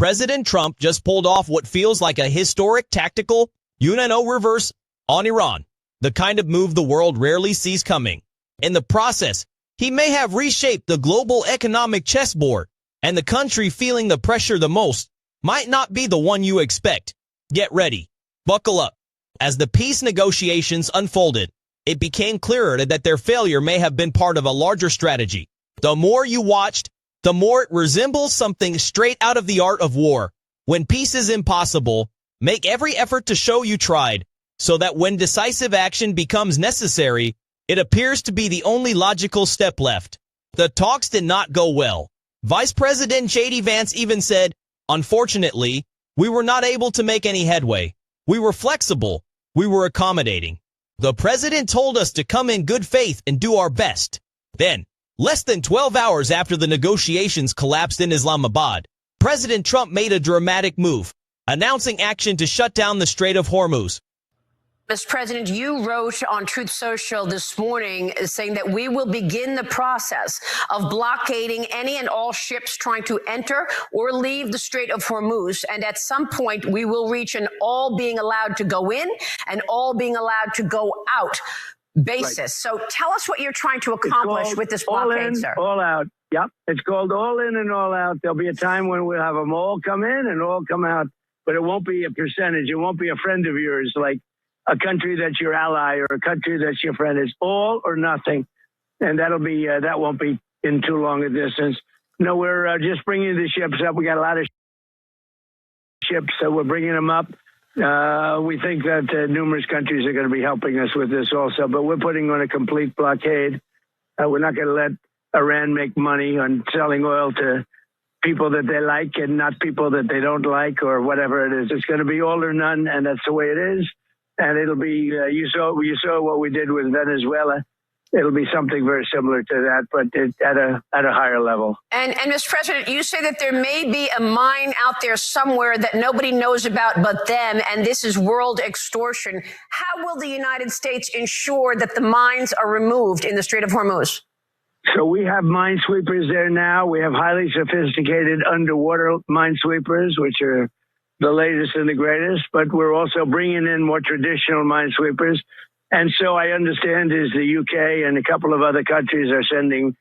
President Trump just pulled off what feels like a historic tactical U-N-O reverse on Iran, the kind of move the world rarely sees coming. In the process, he may have reshaped the global economic chessboard, and the country feeling the pressure the most might not be the one you expect. Get ready. Buckle up. As the peace negotiations unfolded, it became clearer that their failure may have been part of a larger strategy. The more you watched, the more it resembles something straight out of the art of war. When peace is impossible, make every effort to show you tried, so that when decisive action becomes necessary, it appears to be the only logical step left. The talks did not go well. Vice President J.D. Vance even said, "Unfortunately, we were not able to make any headway. We were flexible. We were accommodating. The president told us to come in good faith and do our best." Then, less than 12 hours after the negotiations collapsed in Islamabad, President Trump made a dramatic move, announcing action to shut down the Strait of Hormuz. Mr. President, you wrote on Truth Social this morning saying that we will begin the process of blockading any and all ships trying to enter or leave the Strait of Hormuz. And at some point, we will reach an all being allowed to go in and all being allowed to go out basis. Right. So tell us what you're trying to accomplish with this blockade, all in, sir. All out. Yep. It's called all in and all out. There'll be a time when we'll have them all come in and all come out, but it won't be a percentage. It won't be a friend of yours like a country that's your ally or a country that's your friend. It's all or nothing. And that'll be, that won't be in too long a distance. No, we're just bringing the ships up. We got a lot of ships, so we're bringing them up. We think that numerous countries are going to be helping us with this also, but we're putting on a complete blockade. We're not going to let Iran make money on selling oil to people that they like and not people that they don't like or whatever it is. It's going to be all or none, and that's the way it is. And it'll be, you saw what we did with Venezuela. It'll be something very similar to that, but at a higher level. And Mr. President, you say that there may be a mine out there somewhere that nobody knows about but them, and this is world extortion. How will the United States ensure that the mines are removed in the Strait of Hormuz? So we have minesweepers there now. We have highly sophisticated underwater minesweepers, which are the latest and the greatest, but we're also bringing in more traditional minesweepers. And so I understand is the UK and a couple of other countries are sending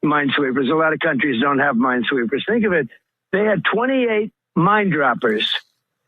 minesweepers. A lot of countries don't have minesweepers. Think of it. They had 28 mine droppers.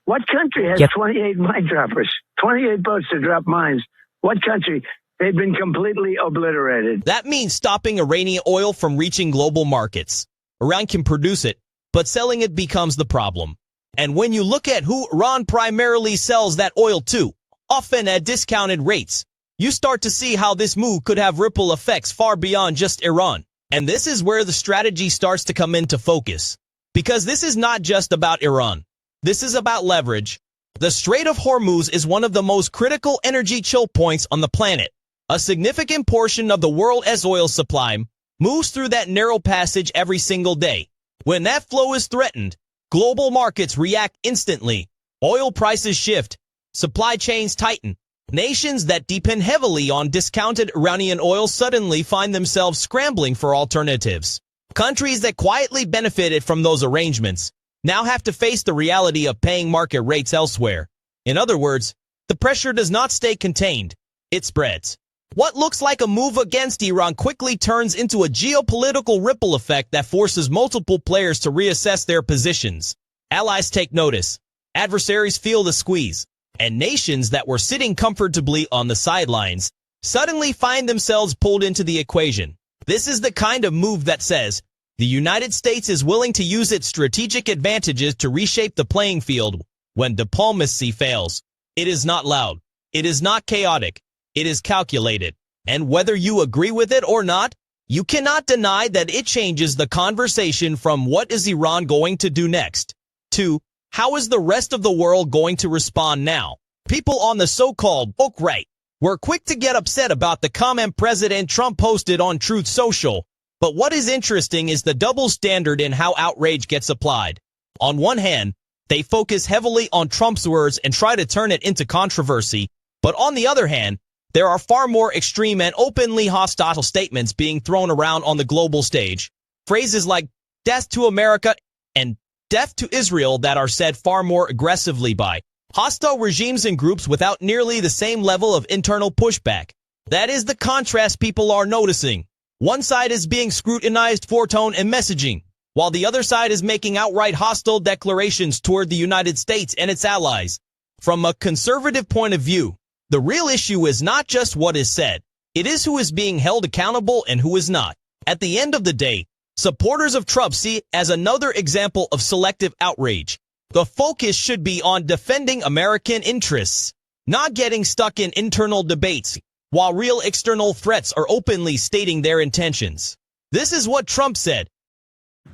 What country has 28 mine droppers? 28 boats to drop mines. What country? They've been completely obliterated. That means stopping Iranian oil from reaching global markets. Iran can produce it, but selling it becomes the problem. And when you look at who Iran primarily sells that oil to, often at discounted rates, you start to see how this move could have ripple effects far beyond just Iran. And this is where the strategy starts to come into focus. Because this is not just about Iran. This is about leverage. The Strait of Hormuz is one of the most critical energy choke points on the planet. A significant portion of the world's oil supply moves through that narrow passage every single day. When that flow is threatened, global markets react instantly. Oil prices shift. Supply chains tighten. Nations that depend heavily on discounted Iranian oil suddenly find themselves scrambling for alternatives. Countries that quietly benefited from those arrangements now have to face the reality of paying market rates elsewhere. In other words, the pressure does not stay contained. It spreads. What looks like a move against Iran quickly turns into a geopolitical ripple effect that forces multiple players to reassess their positions. Allies take notice. Adversaries feel the squeeze. And nations that were sitting comfortably on the sidelines suddenly find themselves pulled into the equation. This is the kind of move that says the United States is willing to use its strategic advantages to reshape the playing field when diplomacy fails. It is not loud. It is not chaotic. It is calculated. And whether you agree with it or not, you cannot deny that it changes the conversation from what is Iran going to do next to how is the rest of the world going to respond now. People on the so-called woke right were quick to get upset about the comment President Trump posted on Truth Social. But what is interesting is the double standard in how outrage gets applied. On one hand, they focus heavily on Trump's words and try to turn it into controversy. But on the other hand, there are far more extreme and openly hostile statements being thrown around on the global stage. Phrases like "death to America" and death to Israel that are said far more aggressively by hostile regimes and groups without nearly the same level of internal pushback. That is the contrast people are noticing. One side is being scrutinized for tone and messaging, while the other side is making outright hostile declarations toward the United States and its allies. From a conservative point of view, the real issue is not just what is said. It is who is being held accountable and who is not. At the end of the day, supporters of Trump see it as another example of selective outrage. The focus should be on defending American interests, not getting stuck in internal debates, while real external threats are openly stating their intentions. This is what Trump said.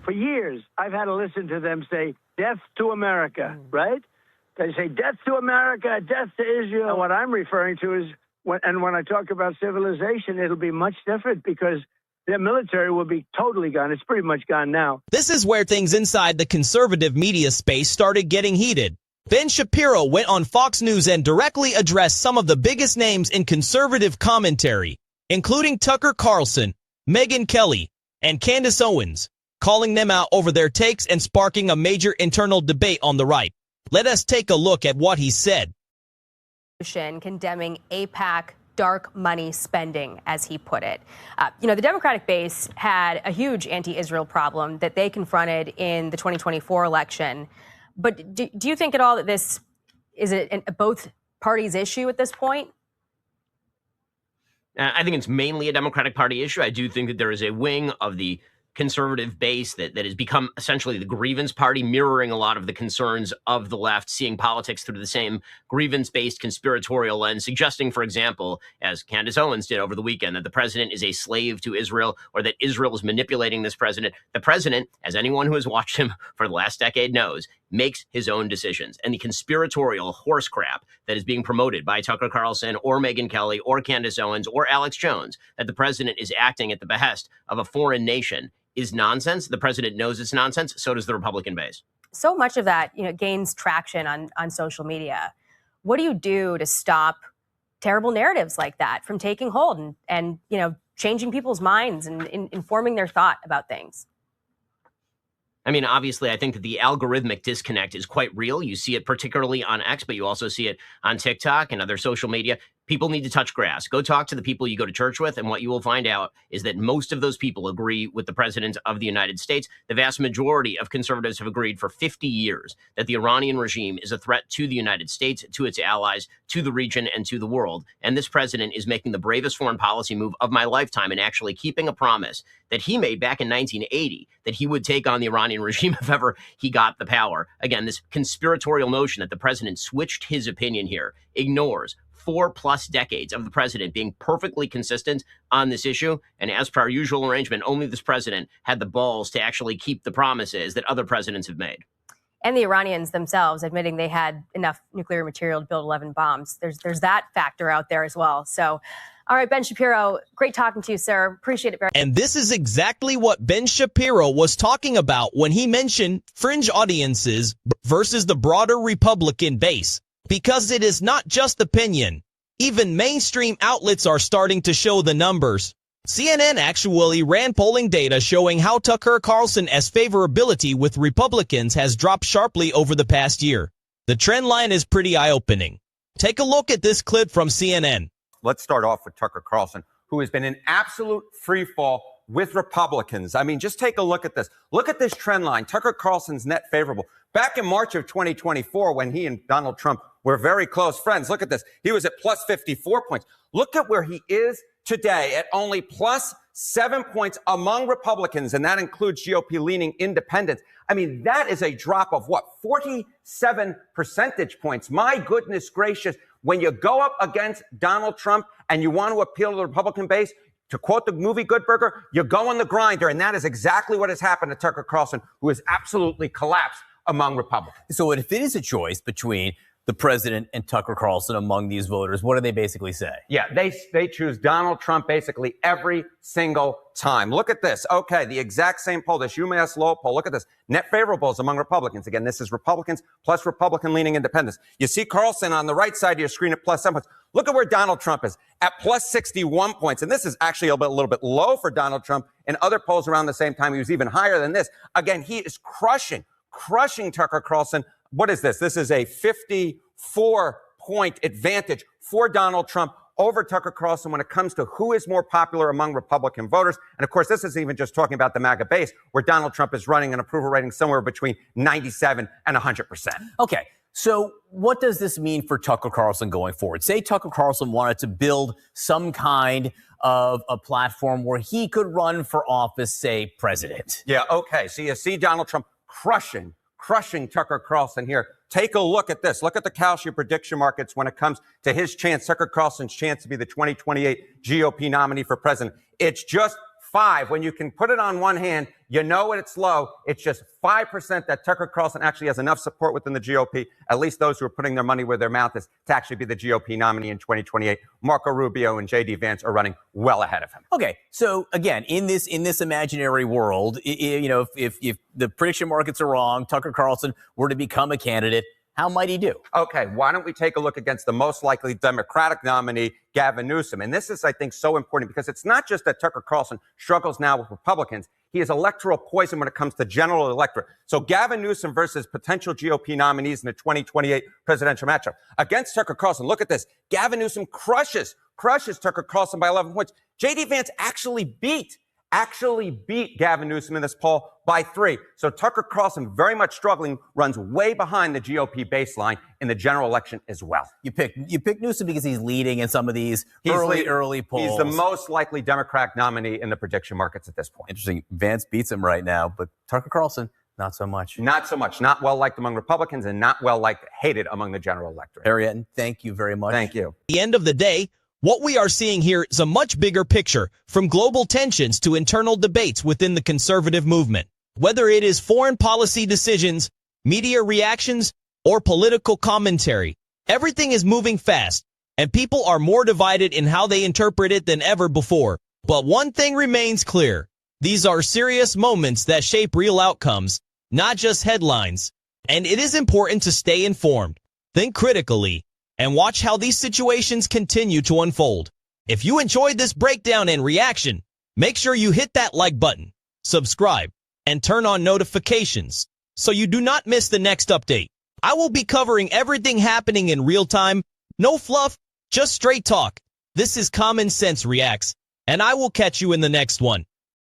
For years, I've had to listen to them say, death to America, right? They say, death to America, death to Israel. And what I'm referring to is, when I talk about civilization, it'll be much different because their military will be totally gone. It's pretty much gone now. This is where things inside the conservative media space started getting heated. Ben Shapiro went on Fox News and directly addressed some of the biggest names in conservative commentary, including Tucker Carlson, Megyn Kelly, and Candace Owens, calling them out over their takes and sparking a major internal debate on the right. Let us take a look at what he said. Condemning AIPAC dark money spending, as he put it. The Democratic base had a huge anti-Israel problem that they confronted in the 2024 election. But do you think at all that this is a both parties' issue at this point? I think it's mainly a Democratic Party issue. I do think that there is a wing of the conservative base that has become essentially the grievance party, mirroring a lot of the concerns of the left, seeing politics through the same grievance-based conspiratorial lens, suggesting, for example, as Candace Owens did over the weekend, that the president is a slave to Israel or that Israel is manipulating this president. The president, as anyone who has watched him for the last decade knows, makes his own decisions. And the conspiratorial horse crap that is being promoted by Tucker Carlson or Megyn Kelly or Candace Owens or Alex Jones, that the president is acting at the behest of a foreign nation, is nonsense. The president knows it's nonsense. So does the Republican base. So much of that, gains traction on social media. What do you do to stop terrible narratives like that from taking hold and changing people's minds and informing their thought about things? I mean, obviously, I think that the algorithmic disconnect is quite real. You see it particularly on X, but you also see it on TikTok and other social media. People need to touch grass. Go talk to the people you go to church with, and what you will find out is that most of those people agree with the president of the United States. The vast majority of conservatives have agreed for 50 years that the Iranian regime is a threat to the United States, to its allies, to the region, and to the world. And this president is making the bravest foreign policy move of my lifetime and actually keeping a promise that he made back in 1980 that he would take on the Iranian regime if ever he got the power. Again, this conspiratorial notion that the president switched his opinion here ignores 4+ decades of the president being perfectly consistent on this issue. And as per our usual arrangement, only this president had the balls to actually keep the promises that other presidents have made. And the Iranians themselves admitting they had enough nuclear material to build 11 bombs. There's that factor out there as well. So, all right, Ben Shapiro, great talking to you, sir. Appreciate it very much. And this is exactly what Ben Shapiro was talking about when he mentioned fringe audiences versus the broader Republican base. Because it is not just opinion. Even mainstream outlets are starting to show the numbers. CNN actually ran polling data showing how Tucker Carlson's favorability with Republicans has dropped sharply over the past year. The trend line is pretty eye-opening. Take a look at this clip from CNN. Let's start off with Tucker Carlson, who has been in absolute freefall with Republicans. I mean, just take a look at this. Look at this trend line. Tucker Carlson's net favorable. Back in March of 2024, when he and Donald Trump were very close friends, look at this. He was at plus 54 points. Look at where he is today at only plus 7 points among Republicans, and that includes GOP-leaning independents. I mean, that is a drop of what, 47 percentage points. My goodness gracious. When you go up against Donald Trump and you want to appeal to the Republican base, to quote the movie Good Burger, you go on the grinder. And that is exactly what has happened to Tucker Carlson, who has absolutely collapsed among Republicans. So if it is a choice between the president and Tucker Carlson among these voters, what do they basically say? Yeah, they choose Donald Trump basically every single time. Look at this. Okay, the exact same poll, this UMass Lowell poll. Look at this. Net favorables among Republicans. Again, this is Republicans plus Republican-leaning independents. You see Carlson on the right side of your screen at plus 7 points. Look at where Donald Trump is at plus 61 points. And this is actually a little bit low for Donald Trump. In other polls around the same time, he was even higher than this. Again, he is crushing crushing Tucker Carlson. What is this? This is a 54-point advantage for Donald Trump over Tucker Carlson when it comes to who is more popular among Republican voters. And of course, this is even just talking about the MAGA base, where Donald Trump is running an approval rating somewhere between 97 and 100%. Okay. So what does this mean for Tucker Carlson going forward? Say Tucker Carlson wanted to build some kind of a platform where he could run for office, say president. Yeah, okay. So you see Donald Trump crushing Tucker Carlson here. Take a look at this. Look at the Kalshi prediction markets when it comes to his chance, Tucker Carlson's chance to be the 2028 GOP nominee for president. It's just 5. When you can put it on one hand, you know it's low. It's just 5% that Tucker Carlson actually has enough support within the GOP, at least those who are putting their money where their mouth is, to actually be the GOP nominee in 2028. Marco Rubio and J.D. Vance are running well ahead of him. Okay, so again, in this imaginary world, if the prediction markets are wrong, Tucker Carlson were to become a candidate, how might he do? Okay, why don't we take a look against the most likely Democratic nominee, Gavin Newsom? And this is, I think, so important because it's not just that Tucker Carlson struggles now with Republicans. He is electoral poison when it comes to general electorate. So Gavin Newsom versus potential GOP nominees in the 2028 presidential matchup. Against Tucker Carlson, look at this. Gavin Newsom crushes Tucker Carlson by 11 points. J.D. Vance actually beat Gavin Newsom in this poll by 3. So Tucker Carlson, very much struggling, runs way behind the GOP baseline in the general election as well. You pick Newsom because he's leading in some of these early polls. He's the most likely Democratic nominee in the prediction markets at this point. Interesting. Vance beats him right now, but Tucker Carlson, not so much. Not so much. Not well liked among Republicans and not well liked, hated among the general electorate. Harry Etten, thank you very much. Thank you. At the end of the day, what we are seeing here is a much bigger picture, from global tensions to internal debates within the conservative movement. Whether it is foreign policy decisions, media reactions, or political commentary, everything is moving fast, and people are more divided in how they interpret it than ever before. But one thing remains clear. These are serious moments that shape real outcomes, not just headlines. And it is important to stay informed, think critically, and watch how these situations continue to unfold. If you enjoyed this breakdown and reaction, make sure you hit that like button, subscribe, and turn on notifications so you do not miss the next update. I will be covering everything happening in real time, no fluff, just straight talk. This is Common Sense Reacts, and I will catch you in the next one.